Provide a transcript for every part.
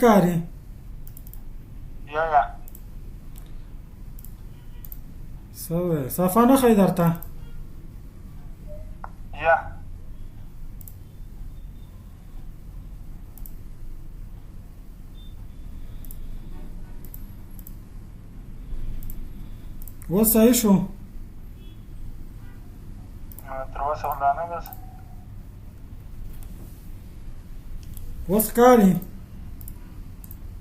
کاری یا سوی صفا نخی درته یا اوس صحیح شو تر اوسه لا نه ده اوس کاری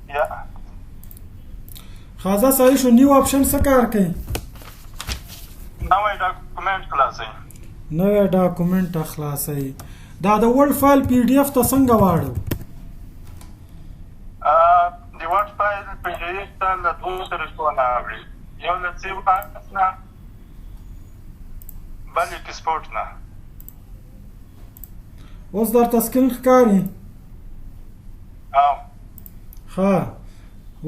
یا خازه صحیح شو نیو آپشن څه کار کوي نوی ډاکومنټ خلاصوي نوی ډاکومنټ خلاصوي دا د ورډ فایل پی ډي اف ته څنګه واړو د ورډ فایل پی ډي اف ته له دوو طریقو نه اړوي یو له سیو اس نه بل ایکسپورټ نه اوس درته سکرین ښکاري او ښه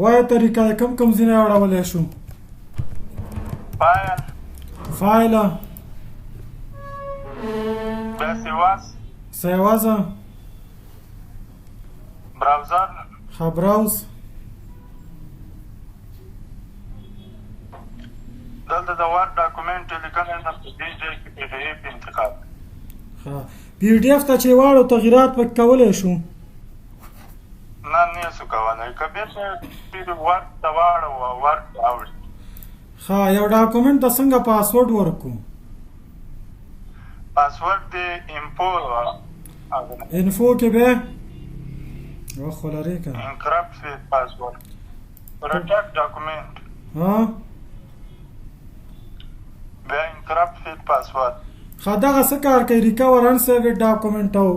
وایه طریقه یې کوم ځینې اړولی شو فایله بیا سیوازه براوزر ښه براوز دلته د ورډ ډاکومنټ لیکنه ده په دې ځای کې پی ډي اف انتخاب ښه پی ډي اف ته چې واړو تغیرات پکې کولی شو نه شو کولی که بېرته ورډ ته واړو ورډ راوړي ښه یو ډاکومنټ ته څنګه پاسورډ ورکړو پاسورډ د انفو کې به وخت ولرې که انکرپټ پاسورډ پروټیکټ ډاکومنټ ها بیا انکرپټ پاسورډ ښه دغه څه کار کوي ریکور انسیوډ ډاکومنټ او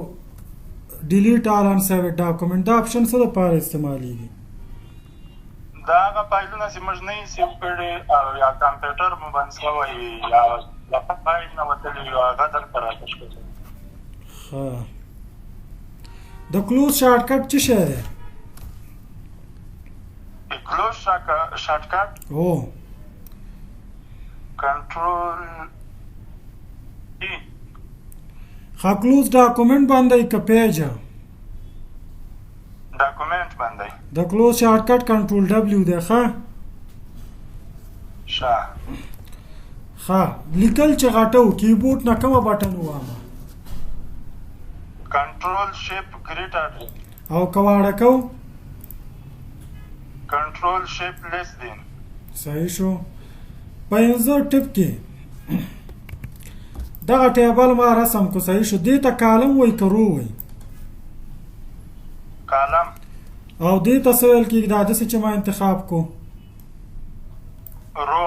ډیلیټ آل انسیوډ ډاکومنټ دا آپشن څه دپاره استعمالیږي دا هغه فایلونه چې موږ نه یې سیو کړي او یا کمپیوټر مو بند شوی یا له فایل نه وتلي وي هغه دلته راکش کوي ښه د کلوز شارټکټ څه شی دی کلوز شارټکټ هو کنټرول ای ښه کلوز ډاکومنټ باندې که پیجه ډاکومنټ باندې د کلوز شارټکټ کنټرول ډبلیو دی ښه ښه لیکل چې غټو کیبورډ نه کومه بټن ووهمه کنټرول شیپ ګریټر او که واړه کو کنټرول شیپ لیس دین صحیح شو په انزر ټپ کې دغه ټیبل ما رسم کو صحیح شو دې ته کالم وایي که رو وایي کالم او دې ته څه ویل کېږي دا داسې چې ما انتخاب کو رو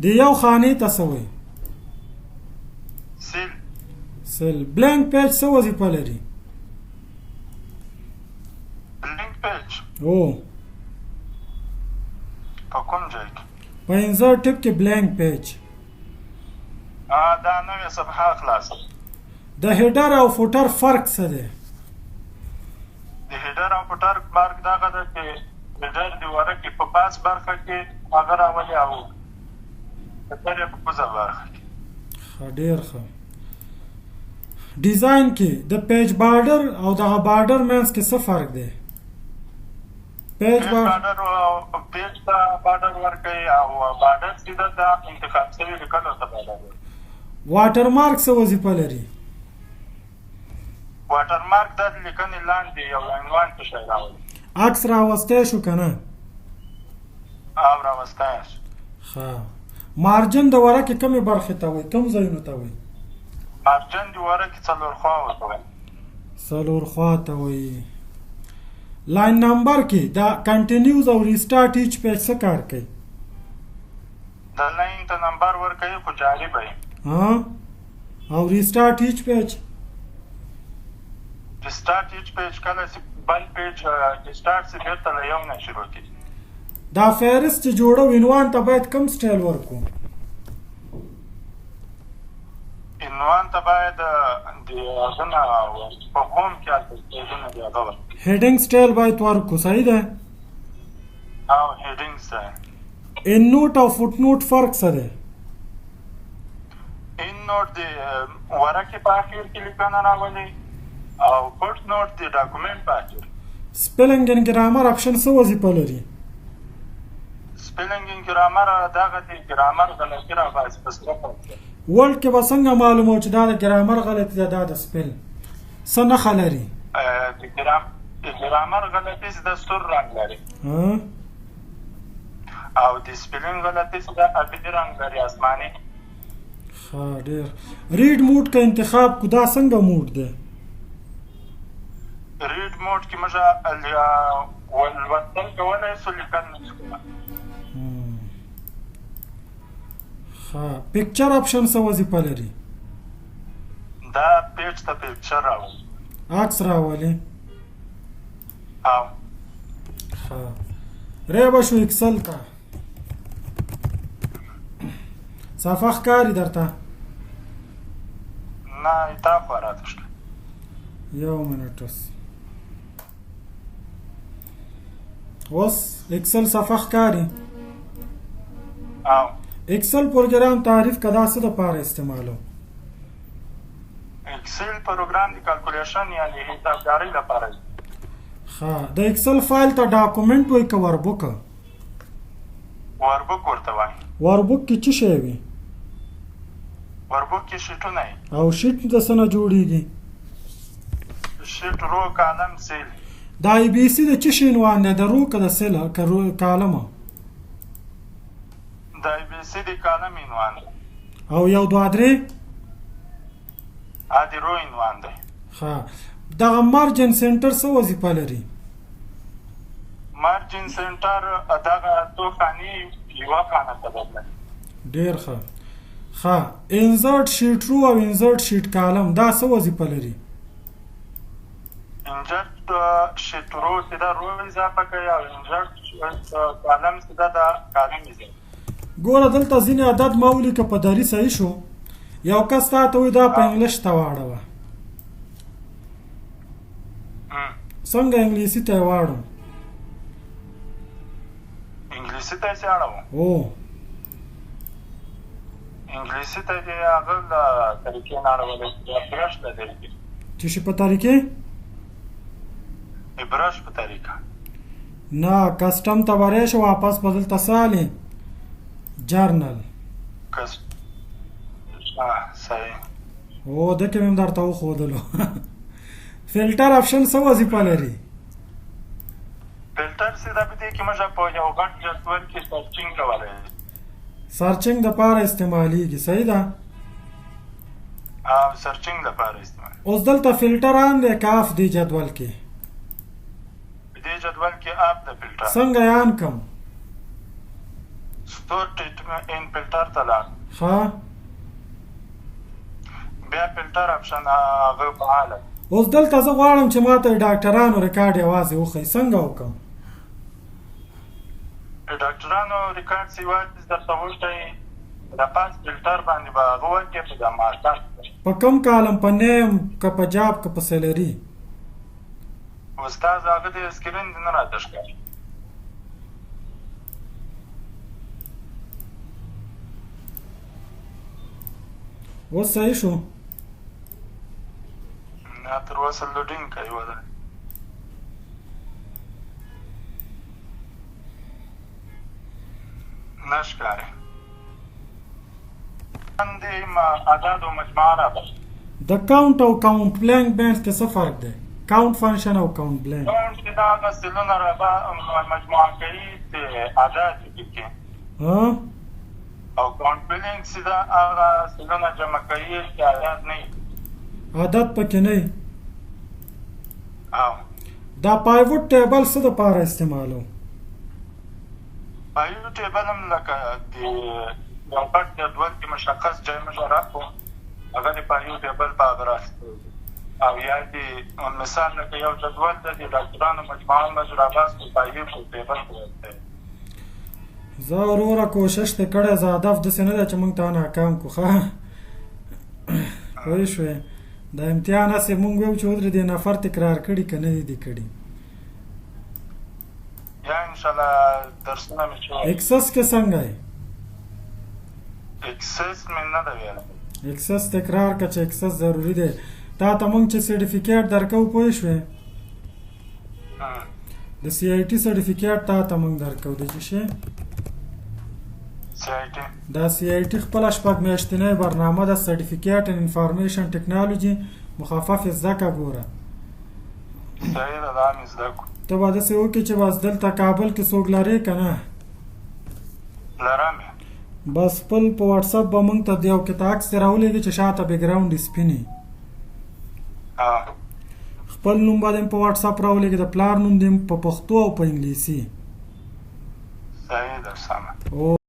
د یو خانې ته څه وایي سیل بلینک پیج څه وظیفه لري بلینک پیج او په کوم ځای کې په انزر ټپ کې بلینک پیج دا نوې صفحه خلاصه د هیډر او فوټر فرق څه دی د هیډر او فوټر فرق دغه ده چې هیډر د ورقې په پاس برخه کې هغه راولي او فوټر یې په کوزه برخه کې ښه ډېر ښه ډیزاین کې د پیج بارډر او دغه بارډر منځ کې څه فرق دی پیج بارډر او پیج ته بارډر ورکوي او بارډر سیده د انتخاب شوي لیکنو ته بارډر ورکوي واټر مارک څه وظیفه لري واټر مارک د لیکنې لاندې یو عنوان ته شی راولي عکس راوستی شو که نه او راوستی شو ښه مارجن د ورقې کومې برخې ته وایي کوم ځایونو ته وایي مارجن د ورقې څلور خوا ورته وایي څلور خوا ته وایي لاین نمبر کې دا کنټینیوز او ریسټارټ ایچ پیج څه کار کوي د لاین ته نمبر ورکوي خو جاري به وي او ریسټارټ ایچ پیج ریسټارټ ایچ پیج کله چې بل پیج ریسټارټ شي بېرته له یو نه شروع کېږي دا فهرست چې جوړو عنوان ته باید کوم سټایل ورکړو عنوان ته باید د هغه نه په هوم کې هلته سټایلونه دي هغه ورکړو هیډینګ سټایل باید ورکړو صحیح ده او هیډینګ سټایل ان نوټ او فوټ نوټ فرق څه دی ان نوټ د ورقې په اخر کې لیکنه راولي او فوټ نوټ د ډاکومنټ په اخر سپیلنګ ان ګرامر آپشن څه وظیفه لري؟ سپیلنګ ان ګرامر دغه دی ګرامر غلطي راغلی په صرف ورډ کې به څنګه معلومه چې دا د ګرامر غلطي ده دا د سپیل څه نښه لري؟ د ګرامر غلطي د سور رنګ لري او د سپیلنګ غلطي د ابدي رنګ لري آسماني. ښه ډېر. ریډ موډ که انتخاب کو دا څنګه موډ دی؟ ریډ موډ کې موږ ولوستل کولی شو لیکل نه شو کولی. ښه. پکچر آپشن څه وظیفه لري؟ دا پیج ته پکچر راولي. عکس راولي؟ او ښه. ریبه شو اکسل ته صفحه ښکاري درته؟ نه تا خو راته شته. یو منټ اوس اکسل صفحه ښکاري؟ او اکسل پروګرام تعریف که دا څه دپاره استعمالو؟ اکسل پروګرام د کالکولیشن یا د حسابدارۍ لپاره دی. ښه. د اکسل فایل ته ډاکومنټ وایي که وربوک؟ وربوک ورته وایي. وربوک کې څه شی وي؟ وربوک کې شیټونه وي. او شیټ د څه نه جوړېږي؟ شیټ رو کالم سیل. دا ای بی سی د څه شي عنوان دی؟ د رو که د سیل کالمه؟ د ای بی سی د کالم عنوان دی. او یو دوه درې؟ د رو عنوان دی. ښه. دغه مارجن سنټر څه وظیفه لري؟ مارجن سنټر دغه څو خانې یوه خانه ته بدلوي. ډېر ښه. ښه. انزرټ شیټ رو او انزرټ شیټ کالم دا څه وظیفه لري؟ انزرټ شیټ رو چې دا رو اضافه کوي او انزرټ کالم چې دا د کالم اضافه. ګوره دلته ځینې عدد ما ولیکه په دري صحیح شو، یو کس تا ته وایي دا په انګلیش ته واړوه. څنګه انګلیسي ته یې واړم؟ انګلیسي ته یې چې اړوم؟ او انګلیسي ته یې هغه د طریقې نه اړولی د برش د طریقې. چې شي په طریقې؟ د برش په طریقه. نه کسټم ته وری شه واپس به دلته څه حالې؟ جرنل. صحیح. او دکې مې هم درته وښودلو. فلټر آپشن څه وظیفه لري؟ فلټر چې دا په دې کې موږ په یو غټ جدول کې سرچینګ کولی شو. سرچینګ دپاره استعمالیږي صحیح ده؟ او سرچینګ دپاره استعمال. اوس دلته فلټر آن دی که اف دی جدول کې؟ په دې جدول کې اف د فلټر. څنګه یې آن کم؟ سورټ ان فلټر ته لاړ. ښه. بیا فلټر آپشن هغه فعاله. اوس دلته زه غواړم چې ما ته د ډاکټرانو ریکارډ یوازې وښیي، څنګه وکړم؟ د ډاکټرانو ریکارډ چې یوازې درته وښیي د پاس فلټر باندې به هغه وکړې په د ماسټر په کوم کالم؟ په نیم که په جاب که په سیلري؟ استاد هغه د سکرین نه راته ښکاري. اوس صحیح شو؟ نه تر اوسه لوډینګ کوي وده. نه ښکاري. باندې اعداد او مجموعه راغلي. د کاونټ او کاونټ بلانک بینس کې څه فرق دی؟ کاونټ فنکشن او کاونټ بلانک. کاونټ چې دا هغه سلونه مجموعه کوي د اعداد کې. او کاونټ بلانک چې دا هغه سلونه جمع کوي چې اعداد نه وي. عدد پکې نه وي. او دا پایوټ ټیبل څه دپاره استعمالو؟ پایوټ ټیبل هم لکه د یو غټ جدول کې مشخص ځای مشرف و، هغه د پایوټ ټیبل په هغه راستو. او یا د مثال لکه یو جدول د ډاکټرانو مجموعه موږ راباستو پایوټ ټیبل په واسطه. زه وروره کوشش ته کړی، زه هدف داسې نه ده چې موږ ته ناکام کړو. ښه پوه شوې؟ د امتحان هسې موږ ویو چې ودرې دې نفر تکرار کړي که نه دي کړي. یا انشاءالله درسونه مې چې اکسس کې څنګه یې؟ اکسس مې نه ده ویلی. اکسس تکرار که چې اکسس ضروري دی. تا ته موږ چې سرټیفیکیټ درکوو پوه شوې؟ د سی آی ټي سرټیفیکیټ تا ته موږ درکو د چې شي CIT دا سی آی ټي خپله 6 میاشتنۍ برنامه ده سرټیفیکیټ ان انفارمیشن ټیکنالوجي مخفف زده که ګوره صحیح ده دا مې زده کړو ته به داسې وکړې چې بس دلته کابل کې څوک لرې که نه لرم بس خپل په واتساپ به موږ ته د یو کته عکس دې راولېږي چې شاته بیکګراونډ یې سپین وي خپل نوم به دې په واتساپ راولېږي د پلار نوم دې په پښتو او په انګلیسي صحیح ده سمه